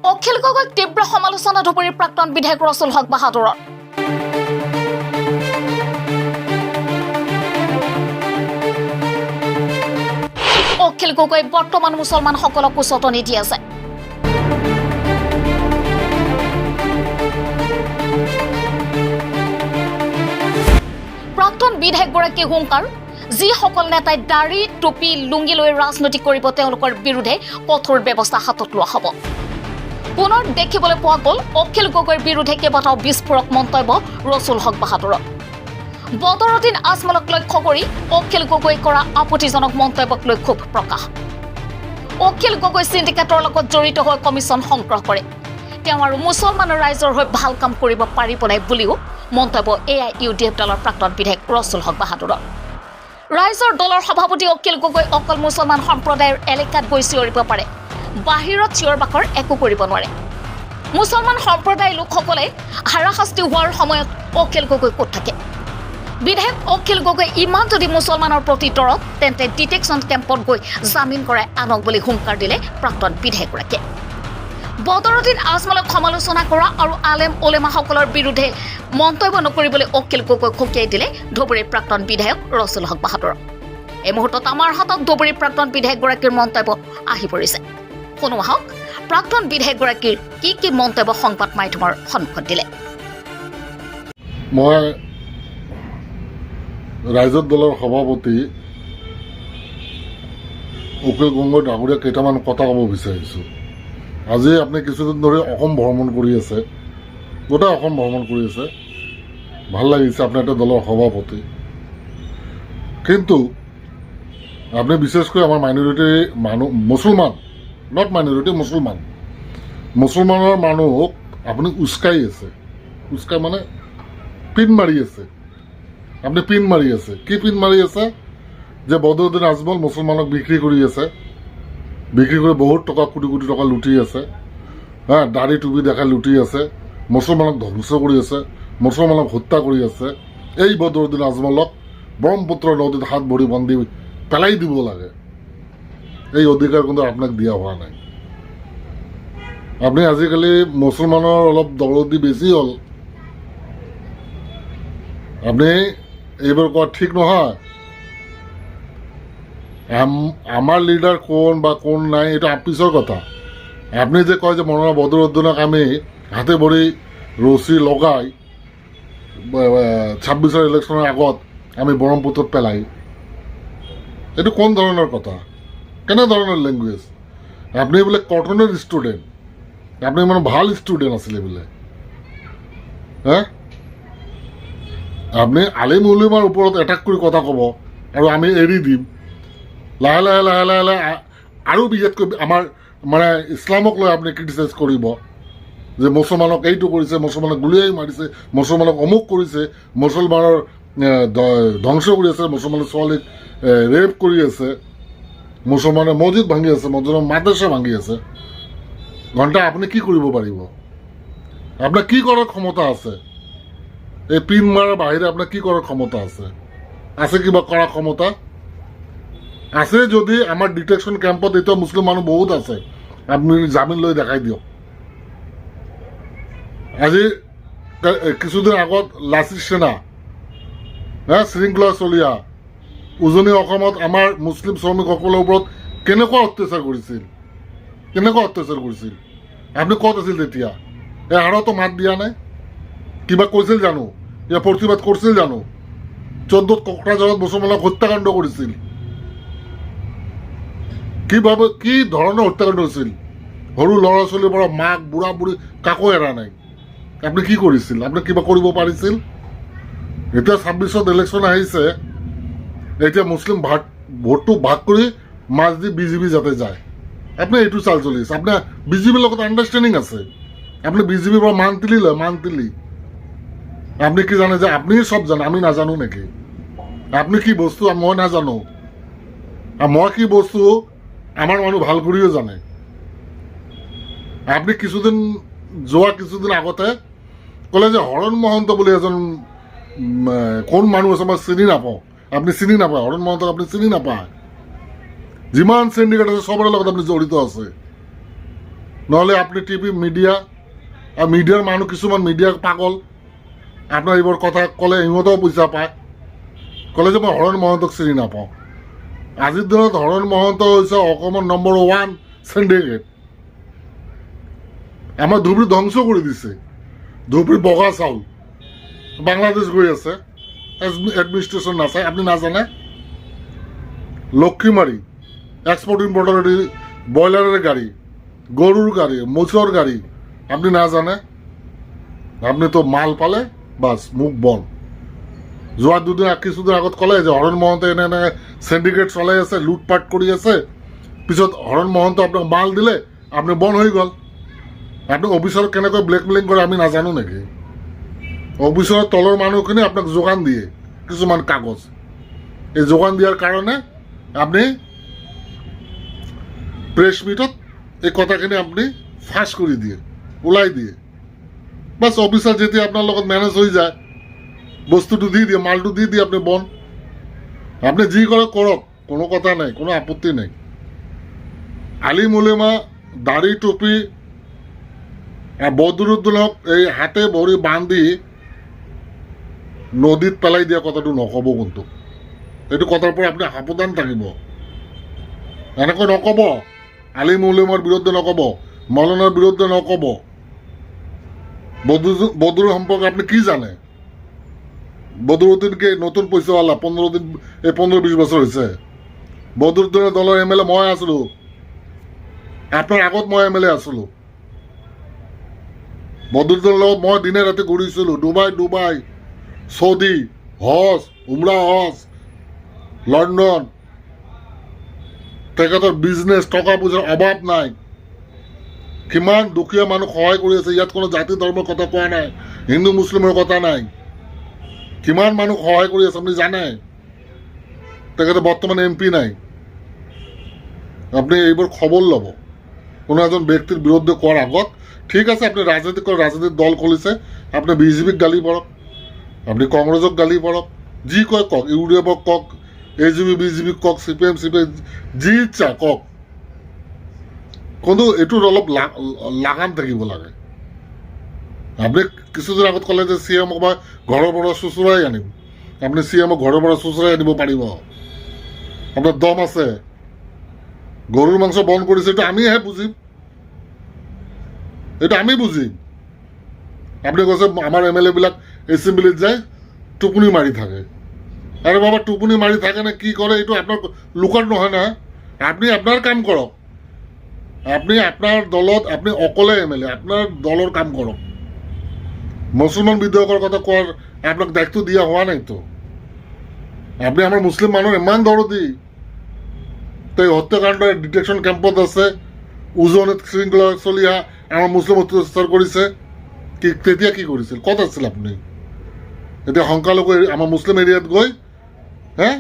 অখিল গগৈক তীব্ৰ সমালোচনা ধুবুৰীৰ প্ৰাক্তন বিধায়ক ৰছুল হক বাহাদুৰৰ। অখিল গগৈ বৰ্তমান মুছলমানসকলক উচতনি দি আছে। প্ৰাক্তন বিধায়কগৰাকী হুংকাৰ, যিসকল নেতাই দাড়ি টুপি লুংগি লৈ ৰাজনীতি কৰিব তেওঁলোকৰ বিৰুদ্ধে কঠোৰ ব্যৱস্থা হাতত লোৱা হ'ব। পুনৰ দেখিবলৈ পোৱা গ'ল অখিল গগৈৰ বিৰুদ্ধে কেইবাটাও বিস্ফোৰক মন্তব্য ৰছুল হক বাহাদুৰৰ। বদৰুদ্দিন আজমলক লক্ষ্য কৰি অখিল গগৈ কৰা আপত্তিজনক মন্তব্যক লৈ ক্ষোভ প্ৰকাশ। অখিল গগৈ চিণ্ডিকেটৰ লগত জড়িত হৈ কমিশ্যন সংগ্ৰহ কৰে। তেওঁ আৰু মুছলমানৰ ৰাইজৰ হৈ ভাল কাম কৰিব পাৰিব নাই বুলিও মন্তব্য AIUDF দলৰ প্ৰাক্তন বিধায়ক ৰছুল হক বাহাদুৰৰ। ৰাইজৰ দলৰ সভাপতি অখিল গগৈ অকল মুছলমান সম্প্ৰদায়ৰ এলেকাত গৈ চিঞৰিব পাৰে, বাহিৰত চিঞৰ বাখৰ একো কৰিব নোৱাৰে। মুছলমান সম্প্ৰদায়ৰ লোকসকলে হাৰাশাস্তি হোৱাৰ সময়ত অখিল গগৈ ক'ত থাকে? বিধায়ক অখিল গগৈ ইমান যদি মুছলমানৰ প্ৰতি দৰদ, তেন্তে ডিটেকশ্যন কেম্পত গৈ জামিন কৰাই আনক বুলি হুংকাৰ দিলে প্ৰাক্তন বিধায়কগৰাকীয়ে। বদৰুদ্দিন আজমলক সমালোচনা কৰা আৰু আলেম ওলেমাসকলৰ বিৰুদ্ধে মন্তব্য নকৰিবলৈ অখিল গগৈক সকীয়াই দিলে ধুবুৰীৰ প্ৰাক্তন বিধায়ক ৰছুল হক বাহাদুৰ। এই মুহূৰ্তত আমাৰ হাতত ধুবুৰীৰ প্ৰাক্তন বিধায়কগৰাকীৰ মন্তব্য আহি পৰিছে। শুনো আহক প্ৰাক্তন বিধায়কগৰাকীৰ কি মন্তব্য সংবাদ মাধ্যমৰ সন্মুখত দিলে। মই ৰাইজৰ দলৰ সভাপতি অখিল গগৈ ডাঙৰীয়া কেইটামান কথা ক'ব বিচাৰিছোঁ। আজি আপুনি কিছুদিন ধৰি অসম ভ্ৰমণ কৰি আছে, গোটেই অসম ভ্ৰমণ কৰি আছে, ভাল লাগিছে, আপুনি এটা দলৰ সভাপতি। কিন্তু আপুনি বিশেষকৈ আমাৰ মাইনৰিটি মানুহ, মুছলমান, নট মাইনৰিটি, মুছলমানৰ মানুহক আপুনি উস্কাই আছে। উস্কাই মানে পিন মাৰি আছে। আপুনি পিন মাৰি আছে। কি পিন মাৰি আছে? যে বদৰুদ্দিন আজমল মুছলমানক বিক্ৰী কৰি আছে, বিক্ৰী কৰি বহুত টকা, কোটি কোটি টকা লুটি আছে, দাড়ি টুপি দেখাই লুটি আছে, মুছলমানক ধ্বংস কৰি আছে, মুছলমানক হত্যা কৰি আছে। এই বদৰুদ্দিন আজমলক ব্ৰহ্মপুত্ৰ নদীত হাত ভৰি বান্ধি পেলাই দিব লাগে। এই অধিকাৰ কিন্তু আপোনাক দিয়া হোৱা নাই। আপুনি আজিকালি মুছলমানৰ অলপ দৰদি বেছি হ'ল। আপুনি এইবোৰ কোৱা ঠিক নহয়। আমাৰ লিডাৰ কোন বা কোন নাই এইটো পিছৰ কথা। আপুনি যে কয় যে মৌলানা বদৰুদ্দিনক আমি হাতে ভৰি ৰছী লগাই 26ৰ ইলেকশ্যনৰ আগত আমি ব্ৰহ্মপুত্ৰত পেলাই, এইটো কোন ধৰণৰ কথা? কেনে ধৰণৰ লেংগুৱেজ? আপুনি বোলে কটনৰ ষ্টুডেণ্ট, আপুনি ইমান ভাল ষ্টুডেণ্ট আছিলে বোলে। আপুনি আলিম উলিমাৰ ওপৰত এটাক কৰি কথা ক'ব আৰু আমি এৰি দিম। লাহে লাহে লাহে লাহে লাহে আৰু বিশেষকৈ আমাৰ মানে ইছলামক লৈ আপুনি ক্ৰিটিচাইজ কৰিব যে মুছলমানক এইটো কৰিছে, মুছলমানক গুলিয়াই মাৰিছে, মুছলমানক অমুক কৰিছে, মুছলমানৰ ধ্বংস কৰি আছে, মুছলমানৰ ছোৱালীক ৰেপ কৰি আছে, মুছলমানে মছজিদ ভাঙি আছে, মছজিদৰ মাদ্ৰাছা ভাঙি আছে। ঘণ্টা আপুনি কি কৰিব পাৰিব? আপোনাৰ কি কৰাৰ ক্ষমতা আছে? এই পিন মাৰাৰ বাহিৰে আপোনাৰ কি কৰাৰ ক্ষমতা আছে? আছে কিবা কৰাৰ ক্ষমতা? আছে যদি আমাৰ ডিটেকশ্যন কেম্পত এতিয়া মুছলিম মানুহ বহুত আছে, আপুনি জামিন লৈ দেখাই দিয়ক। আজি কিছুদিন আগত লাচিত সেনা শৃংখলা চলিয়া উজনি অসমত আমাৰ মুছলিম শ্ৰমিকসকলৰ ওপৰত কেনেকুৱা অত্যাচাৰ কৰিছিল, আপুনি ক'ত আছিল তেতিয়া? এই হাৰতো মাত দিয়া নাই, কিবা কৈছিল জানো? ইয়াৰ প্ৰতিবাদ কৰিছিল জানো? 14ত কোকৰাঝাৰত মুছলমানক হত্যাকাণ্ড কৰিছিল। কি ধৰণৰ হত্যাকাণ্ড হৈছিল? সৰু ল'ৰা ছোৱালীৰ পৰা মাক, বুঢ়া বুঢ়ী কাকো এৰা নাই। আপুনি কি কৰিছিল? আপুনি কিবা কৰিব পাৰিছিল? এতিয়া 26ত ইলেকশ্যন আহিছে, এতিয়া মুছলিম ভোটটো ভাগ কৰি মাছ দি বিজেপি যাতে যায়, আপুনি এইটো চাল চলি আছে। আপোনাৰ বিজেপিৰ লগত আণ্ডাৰষ্টেণ্ডিং আছে। আপুনি বিজেপিৰ পৰা মান্তিলি লয়, মান্তিলি। আপনি কি জানে যে আপনি সব জানে, আমি নাজানো নেকি? আপনি কি বস্তু মই নাজানো, আর মই কি বস্তু আমার মানুষ ভাল করিও জানে। আপনি কিছুদিন আগতে কলে যে হৰণ মহন্ত বুলি এজন কোন মানুহ আছে মই চিনি নাপাওঁ। আপনি চিনি নাপায় হৰণ মহন্তক, আপনি চিনি নাপায়। যিমান সিন্ডিকেট আছে সবৰে লগত আপনি জড়িত আছে। নহ'লে আপুনি টিভি মিডিয়া আৰু মিডিয়াৰ মানুহ কিছুমান মিডিয়া পাগল আপোনাৰ এইবোৰ কথা ক'লে ইহঁতেও পইচা পায় ক'লে যে মই হৰণ মহন্তক চিনি নাপাওঁ আজিৰ দিনত হৰণ মহন্ত হৈছে অসমৰ নম্বৰ 1 চিণ্ডিকেট আমাৰ ধুবুৰী ধ্বংস কৰি দিছে ধুবুৰী বগা চাউল বাংলাদেশ গৈ আছে এডমিনিষ্ট্ৰেশ্যন নাচায় আপুনি নাজানে লক্ষীমাৰী এক্সপোর্ট ইম্পোর্টার ব্রয়লারের গাড়ি গরুর গাড়ি মোচর গাড়ি আপনি না জানে আপনি তো মাল পালে বাস মুখ বন যোৱা দুদিন কিছুদিন আগত ক'লে যে হৰণ মহন্তে এনে এনে সিন্ডিকেট চলাই আছে লুটপাট কৰি আছে পিছত হৰণ মহন্ত আপোনাক মাল দিলে আপুনি বন হৈ গ'ল আপনি অফিচৰ কেনেকৈ ব্লেকমেইলিং কৰে আমি নাজানো নেকি অফিচৰ তলৰ মানুহখিনি আপোনাক যোগান দিয়ে কিছুমান কাগজ এই যোগান দিয়াৰ কাৰণে আপনি প্রেস মিটত এই কথাখিনি আপনি ফাঁস করে দিয়ে ওলাই দিয়ে বাস অফিসার যেতিয়া আপনার লগত ম্যানেজ হয়ে যায় বস্তুটো দি দিয়ে মালটো দি দিয়ে আপনি বন আপনি যি করে করক কোনো কথা নাই কোনো আপত্তি নাই আলিম উলেমা দাড়ি টুপি আর বদরুদ্দোলক এই হাতে ভরি বান্ধি নদীত পেলাই দিয়া কথাটো নকব কিন্তু এইটো কথাৰ পৰা আপুনি সাৱধান থাকিব এনেকৈ নকব আলিম উলেমাৰ বিৰুদ্ধে নকব মৌলানাৰ বিৰুদ্ধে নকব বদরুর সম্পর্কে আপনি কি জানে বদরুদ্দিনকে নতুন পয়সাওয়ালা 15 দিন এই 15-20 বছর হয়েছে বদরুদ্দিনের দলের এমএলএ মই আছিলো আপনার আগত মই এমএলএ আছিলো বদরুদ্দিনের লগত মই দিনে রাতে ঘূৰিছিলো ডুবাই সৌদি হজ উমৰা হজ লন্ডন তেখেতৰ বিজনেছ টকা পইচাৰ অভাৱ নাই কিমান দুখীয়া মানুহ সহায় কৰি আছে ইয়াত কোনো জাতি ধৰ্মৰ কথা কোৱা নাই হিন্দু মুছলিমৰ কথা নাই কিমান মানুহ সহায় কৰি আছে আপুনি জানে তেখেতে বৰ্তমান এমপি নাই আপনি এইবোৰ খবৰ ল'ব কোনো এজন ব্যক্তিৰ বিৰুদ্ধে কোৱাৰ আগত ঠিক আছে আপনি ৰাজনৈতিক দল খুলিছে আপনি বিজেপিক গালি পৰক আপনি কংগ্ৰেছক গালি পৰক যি কয় কওক ইউডিএফক কওক এজিপি বিজেপি কক সিপিএম যি ইচ্ছা কক কিন্তু এইটোৰ অলপ লাগাম থাকিব লাগে আপনি কিছুদিন আগত ক'লে যে চিএমক মই ঘৰৰ পৰা চুচুৰাই আনিম আপনি চিএমক ঘৰৰ পৰা চুচুৰাই আনিব পাৰিব আপোনাৰ দম আছে গৰুৰ মাংস বন্ধ কৰিছে এইটো আমিহে বুজিম এইটো আমি বুজিম আপনি কৈছে আমাৰ এমএলএ বিলাক এছেম্বলিত যায় টোপনি মাৰি থাকে আরে বাবা টুপুনি মারি থাকে না কি করে এইটো আপনার লুকার নহয় না আপনি আপনার কাম করক আপনি আপনার দলত আপনি অকলে এমএলএ আপনার দলের কাম করক মুসলমান বিধায়কৰ কথা কোৱাৰ আপোনাক দায়িত্ব দিয়া হোৱা নাই তো আপনি আমাৰ মুসলিম মানুষ ইমান দৰদি তো এই হত্যাকাণ্ডৰ ডিটেকশন কেম্পত আছে উজনিত শৃংখলা চলি আমাৰ মুসলিম অত্যাচাৰ কৰিছে কি তেতিয়া কি কৰিছিল ক'ত আছিল আপুনি এতিয়া সংখ্যালঘু আমাৰ মুছলিম এৰিয়াত গৈ হ্যাঁ